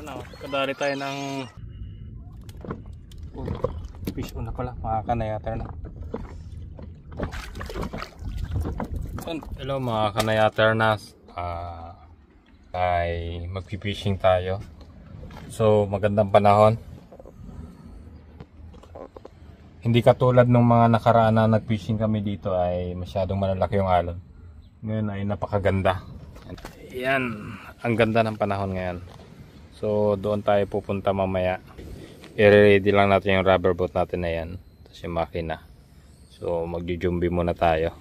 Tara na, kadali tayo ng fish on na pala, mga kanayater na. Hello mga kanayater na, ay magpipishing tayo. So magandang panahon, hindi katulad ng mga nakaraan na nagfishing kami dito ay masyadong malalaki yung alon. Ngayon ay napakaganda. Yan, ang ganda ng panahon ngayon. So doon tayo pupunta mamaya. I-ready lang natin yung rubber boat natin na yan, tapos yung makina. So magjujumbi muna tayo.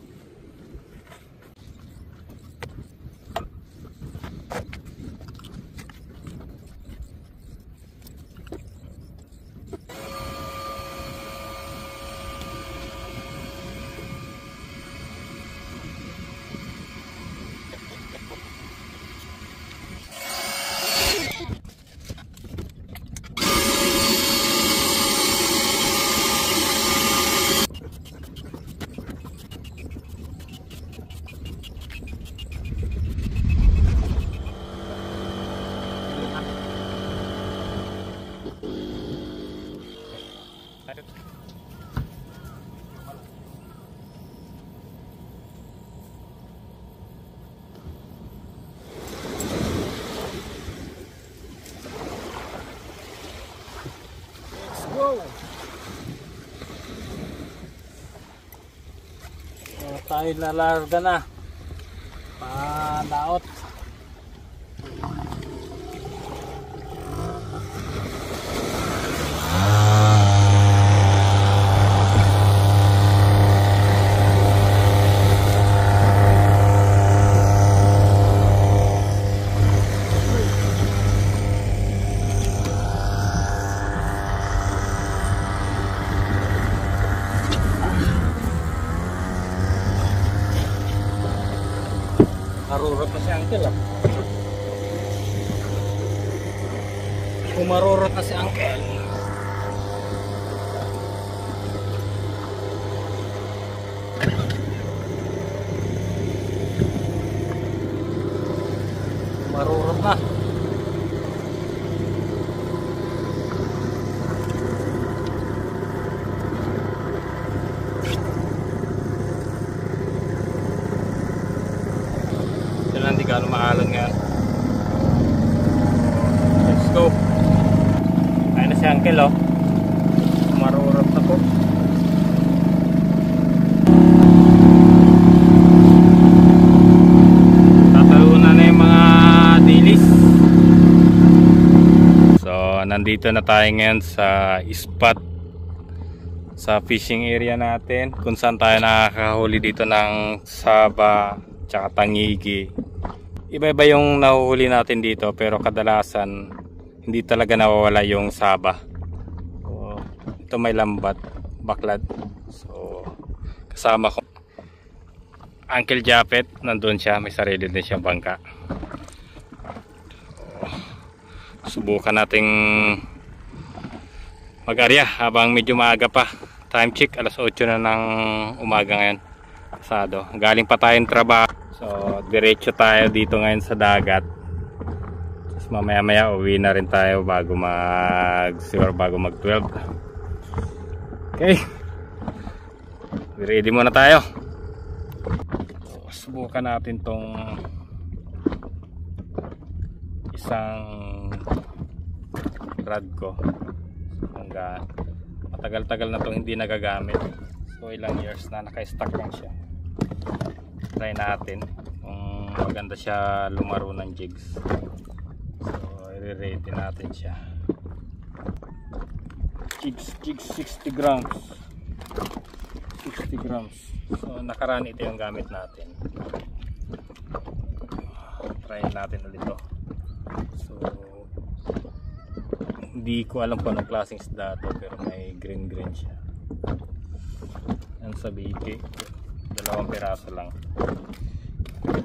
Tayo lalarga na palaot. Marurot na si Uncle ah. Kumarurot na si Uncle. Marurot na. Hindi gano'ng maalon ngayon. Let's go. Ayun na si Uncle oh. Marurot na po. Tatalunan na yung mga dilis. So nandito na tayo ngayon sa spot, sa fishing area natin, kung saan tayo nakakahuli dito ng saba tsaka tangigi. Iba-iba yung nahuhuli natin dito, pero kadalasan hindi talaga nawawala yung saba. So, ito may lambat, baklad. So kasama ko Uncle Japet, nandun siya, may sarili din siyang bangka. So, subukan nating mag-arya habang medyo maaga pa. Time check, alas 8 na ng umaga ngayon. Pasado. Galing pa tayong trabaho. So diretso tayo dito ngayon sa dagat. Tapos mamaya maya uwi na rin tayo bago mag 12. Okay, ready muna tayo. So, subukan natin tong isang rod ko. Hanggang matagal-tagal na itong hindi nagagamit. So ilang years na naka-stack lang siya. Try natin kung maganda siya lumaro ng jigs. So i-ready natin siya. Jigs 60 grams. 60 grams. So nakaraan ito yung gamit natin. Try natin ulit ito. So hindi ko alam kung anong klaseng isda ito, pero may green siya. Yan sa BP, 2 piraso lang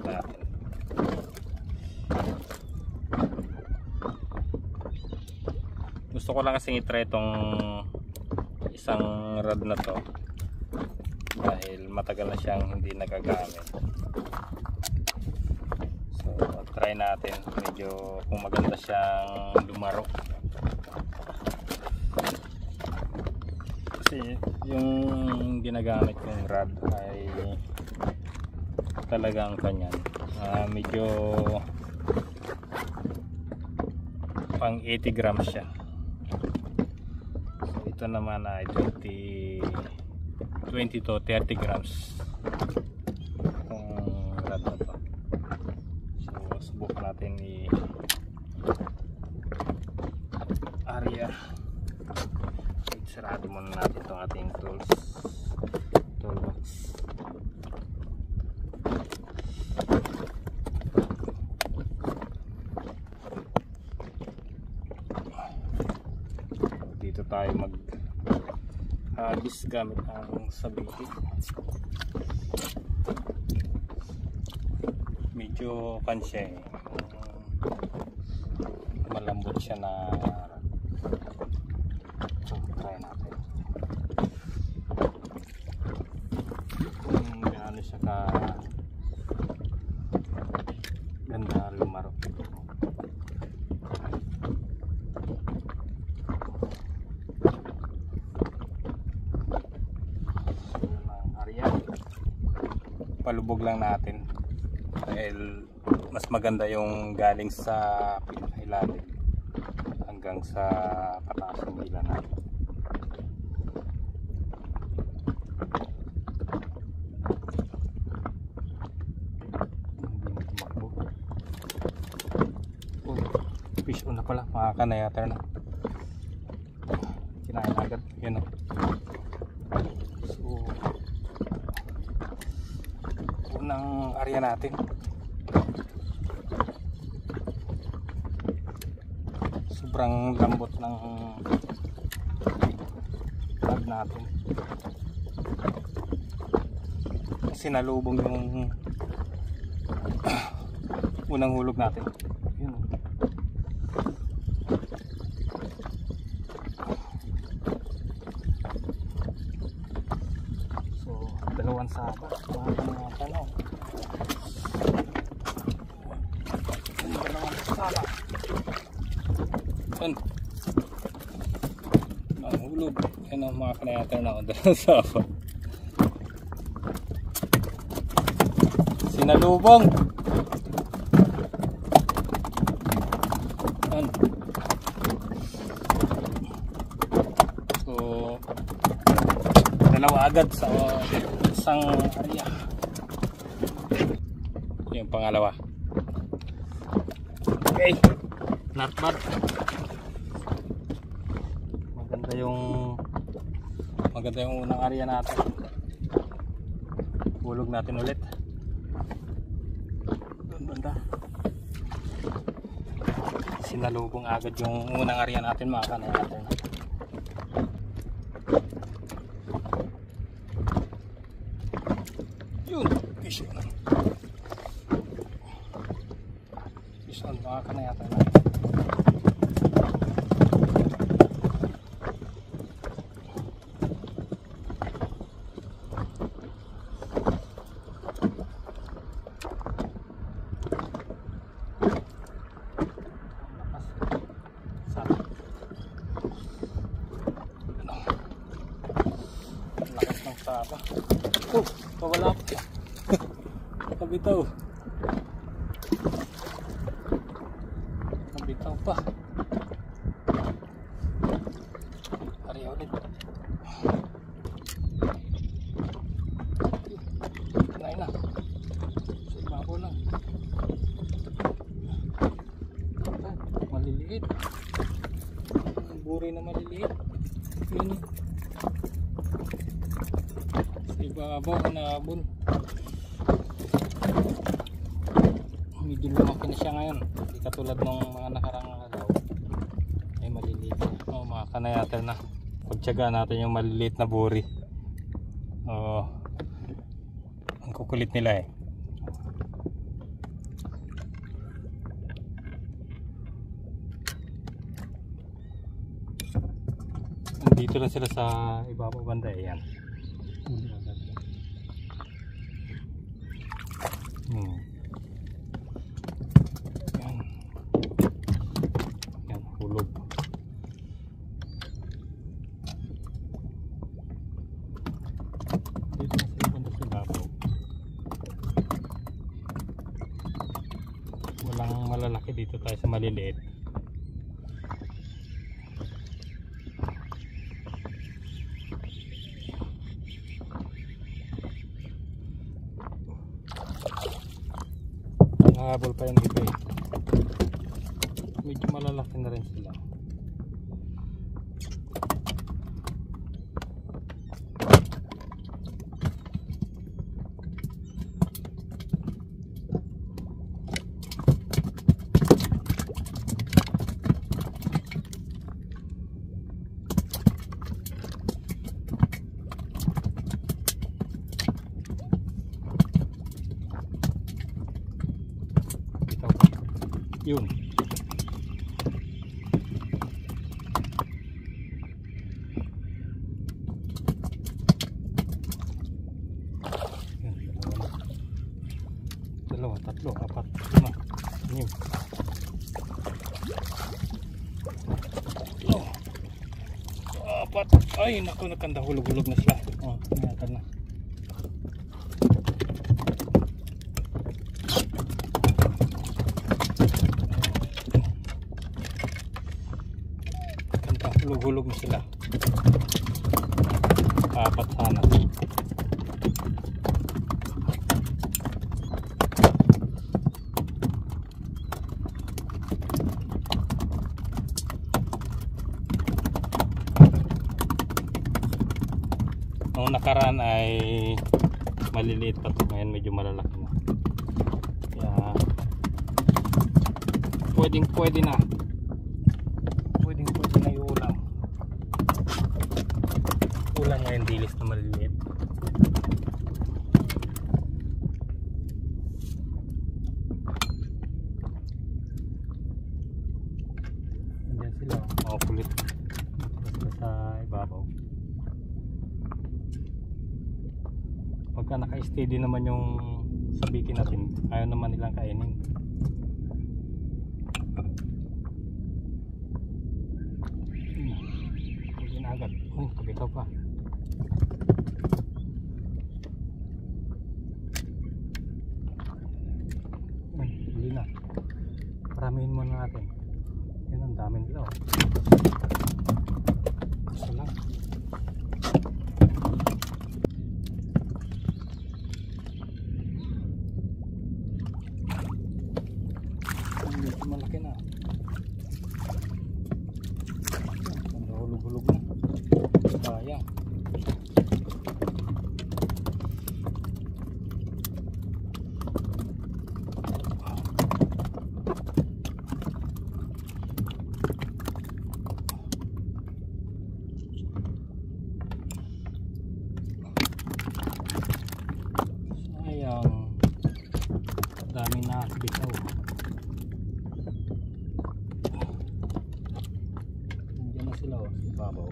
natin. Gusto ko lang kasing i-try itong isang rod na to dahil matagal na siyang hindi nagagamit. So try natin, medyo kung maganda siyang lumaro. Kasi yung ginagamit kong rod ay talagang kanyan, medyo pang 80 grams siya. So ito naman ay 20 to 30 grams kung rod na to. So subukan natin i area. Sarado muna natin itong ating toolbox. Dito tayo mag-hagis gamit ang sabiti. Medyo kansya eh. Malambot siya na. So, try natin kung gaano siya ka ganda lumaro. Palubog lang natin dahil mas maganda yung galing sa pinakailalim hanggang sa pataas ng hila natin. Hindi na tumakbo. Oh, fish on na pala, makakanayater na. Kinain agad, yun o. So unang area natin. Sobrang lambot ng rod natin. Sinalubong yung unang hulog natin. Yun. So dalawang saba, mga tanong. Dalawang saba. Ang hulog. Yan ang mga kanayater na ako dalawang saba. Sinalubong. Yan. So dalawa agad sa isang area. Yung pangalawa. Okay, not bad. Maganda yung unang area natin. Hulog natin ulit. Doon banda. Sinalubong agad yung unang area natin, mga kanayater. Yun, fish on. Fish on, mga kanayater natin. Saba. Oh, kawala pa. Kabitaw. Kabitaw pa. Area ulit. Kinain na. Sa ibabaw lang. Maliliit. Buri na maliliit. Yun. Ibabaw na abon. Medyo lumaki na siya ngayon. Hindi katulad ng mga nakarang araw. Ay maliliit. Oh, mga kanayater na. Pagtyaga natin yung maliliit na buri. Oh, ang kukulit nila eh. Dito lang sila sa ibabaw banda eh. Yan. Yan. Yan, hulog. malalaki, dito tayo sa maliliit. Habol pa yung iba eh. Medyo malalaki na rin sila. Yun. Dalawa, tatlo, apat, lima, anim. Oh. Apat. Ay, naku, nakanda, hulog-hulog na sila. Oh, nangyakan na. Hulog-hulog na sila. Apat sana. Noong nakaraan ay maliliit pa ito, ngayon medyo malalaki na. Kaya pwede na. Pwede na iulam. Ulam ngayon, dilis na maliliit. Andyan sila, mga kulit. Sila sa ibabaw. Pagka naka-steady naman yung sabitin natin, ayaw naman nilang kainin. Hindi na agad. Uy, pagkitaw pa. Huli na. Paramihin muna natin. Yan, ang dami nila. Isa lang. Malaki na. Hulog-hulog na. Sayang. Dami na bitaw. Nandiyan na sila, sa ibabaw.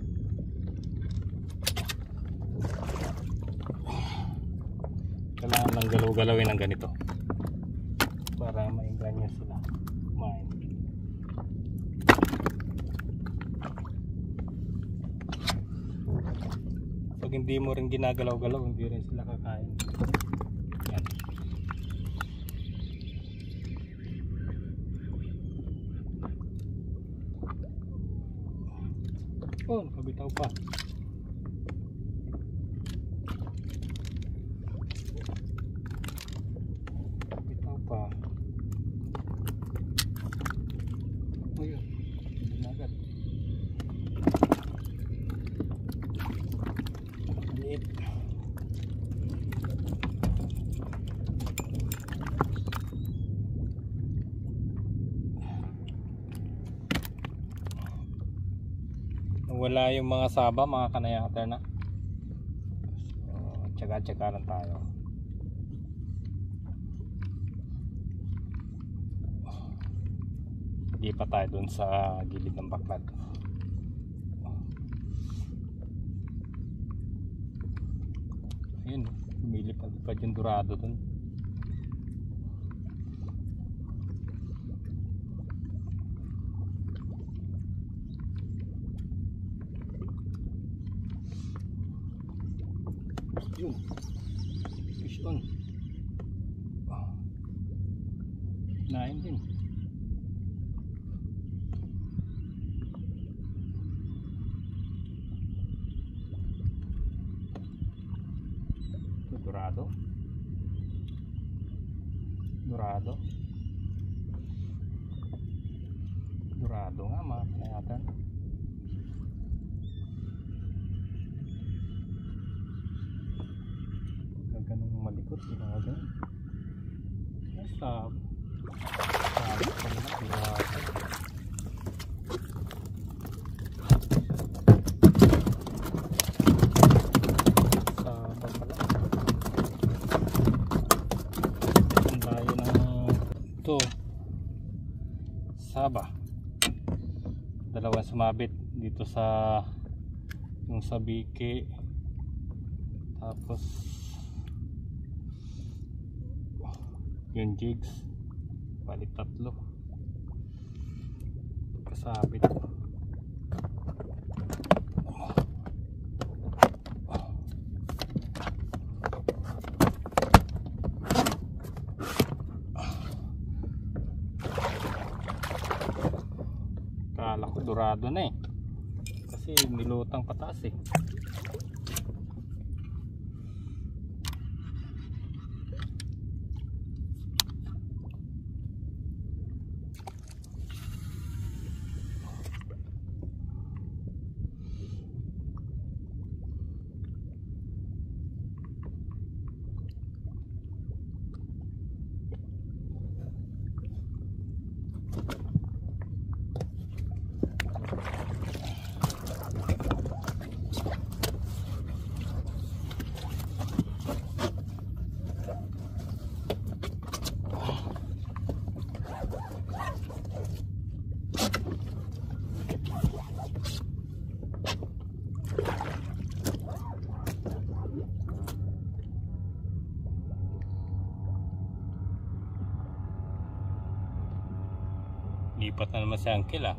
Kailangan lang galaw-galawin ng ganito para maingganyo sila kumain. Pag hindi mo rin ginagalaw-galaw, hindi rin sila kakain. Yan. Oh, nakabitaw pa. Nakabitaw pa. Oh, yun. Hindi na agad. Liit. Wala yung mga saba, mga kanayater na. So, tsaga-tsaga lang tayo. Hindi pa tayo dun sa gilid ng baklad. Ayun, lumilipad yung dorado dun. Yun, fish on. Nain din. Dorado. Dorado. Dorado nga mga kanayatan. Ganun malikot sila nga ganun. Sab pa nila dorado. Saba pala. Ang layo ng ito. Saba. Dalawang sumabit dito sa yung sa bike, tapos yung jigs balik tatlo kasabit. Kala ko dorado na eh, kasi nilutang pataas eh. Lipat na naman si Uncle ah.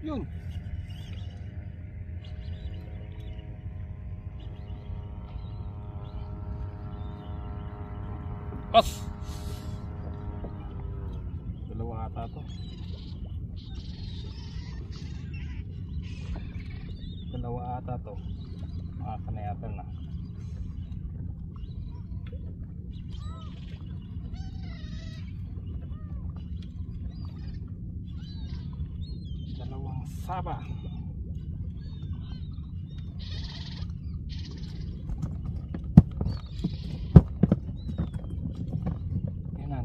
Yun. Pas. Dalawa ata to. Dalawa ata to. Kanayatan na. Dalawang saba.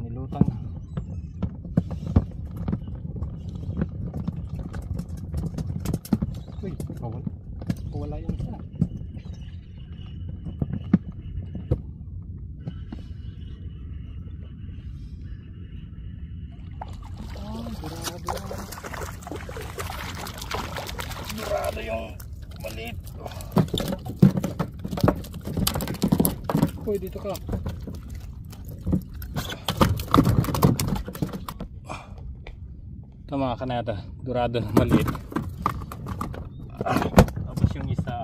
Nilutang na. Uy, wala yung isa. Dorado yung maliit. Uy, dito ka. Ito mga kanata, dorado na maliit. Tapos yung isa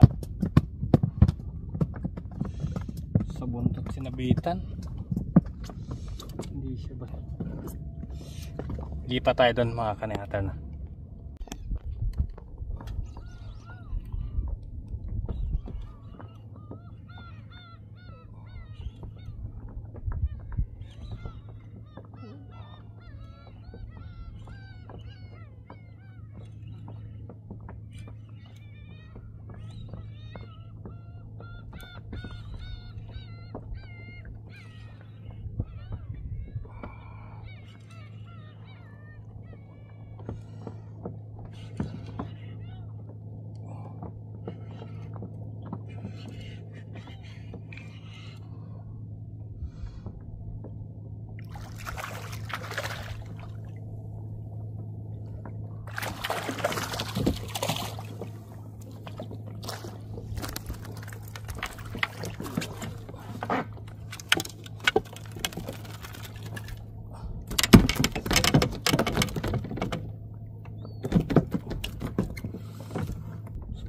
sa buntot sinabitan. Hindi siya ba? Lipat tayo doon mga kanata na.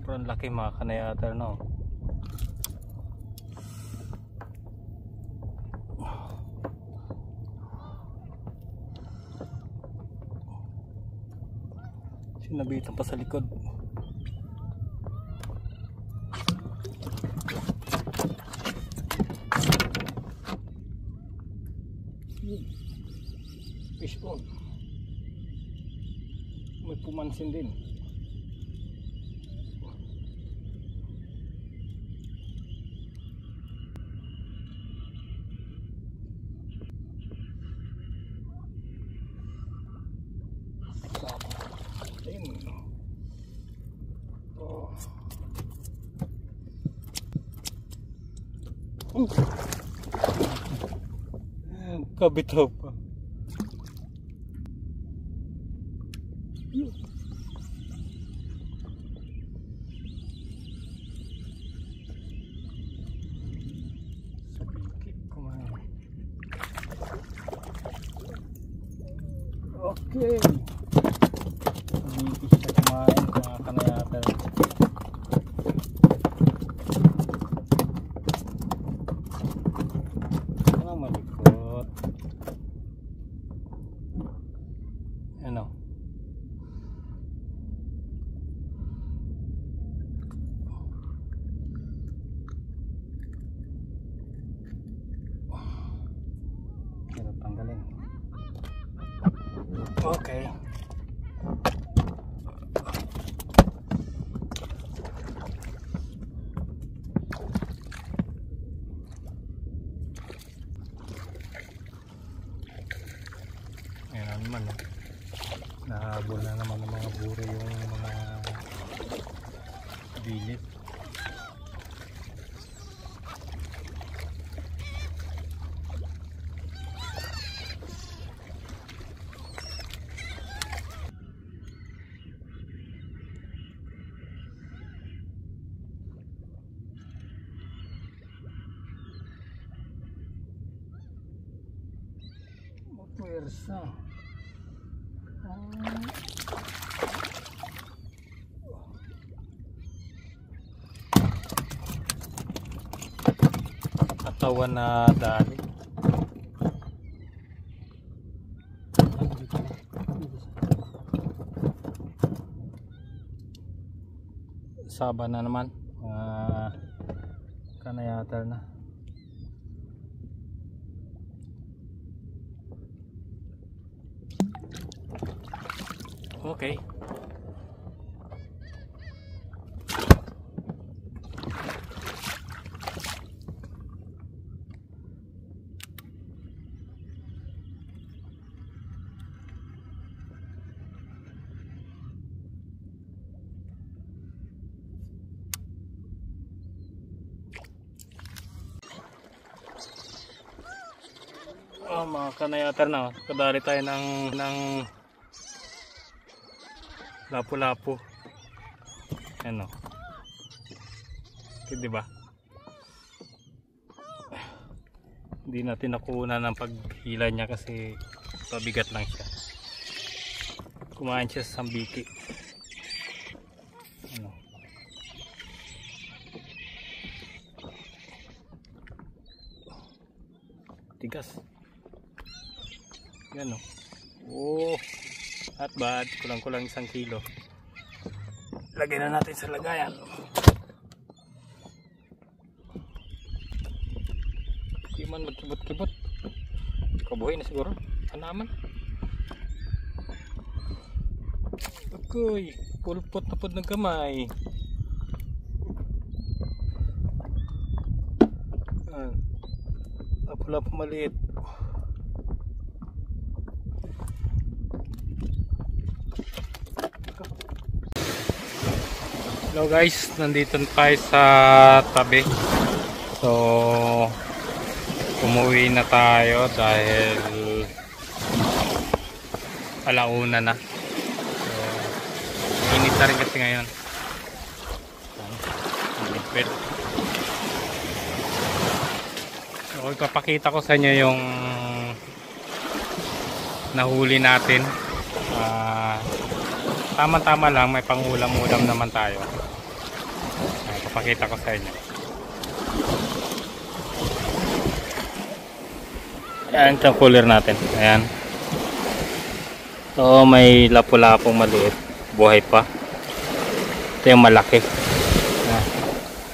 Sobrang laki mga kanayater, no? Sinabitan pa sa likod. Fishbone. May pumansin din. Oh. Kabitaw pa. Okay. Hindi siya kumain mga kanayater. Malikot. Ano? Pero tanggalin. Okay. Ayan naman, eh. Nahabol na naman ng mga buro yung mga bilit. Puwersa. Katawan na dali. Saba na naman. Kanayater na. Okay. Oh, mga kanayater na. Kadali tayo ng lapu-lapu. Ano? Okay, diba? Hindi natin nakuha ng paghila niya kasi pabigat lang siya. Kumain siya sa sambiki. Ano? Tigas. Yan, oh. Oh. At bad, kulang-kulang 1 kilo. Lagay na natin sa lagayan. Hindi man magkibot-kibot. Kabuhay na siguro. Anaman. Okay, pulpot na pod ng kamay. Lapu-lapu maliit. Hello guys, nandito tayo sa tabi. So umuwi na tayo dahil alauna na. So init na rin kasi ngayon. Lipid. So ipapakita ko sa inyo yung nahuli natin. Tama-tama lang, may pangulam-ulam naman tayo. Papakita ko sa inyo. Ayan itong cooler natin. Ayan. So may lapu-lapong maliit. Buhay pa. Ito yung malaki. Ayan.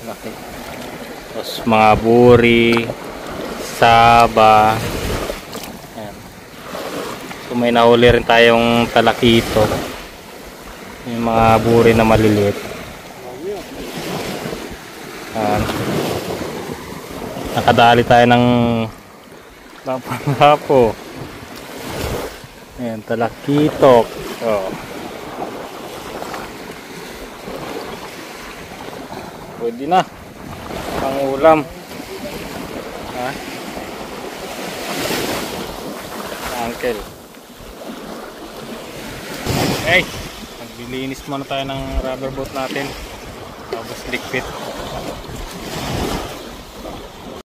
Malaki. Tapos mga buri, saba. Ayan. So may nahuli rin tayong talakito. Yung mga buri na maliliit. Ayan. Nakadali tayo ng lapo. Ayan, talakitok. Oh. Pwede na. Pang ulam. Ha? Uncle. Hey! Maglilinis muna tayo ng rubber boat natin. Tapos liquid.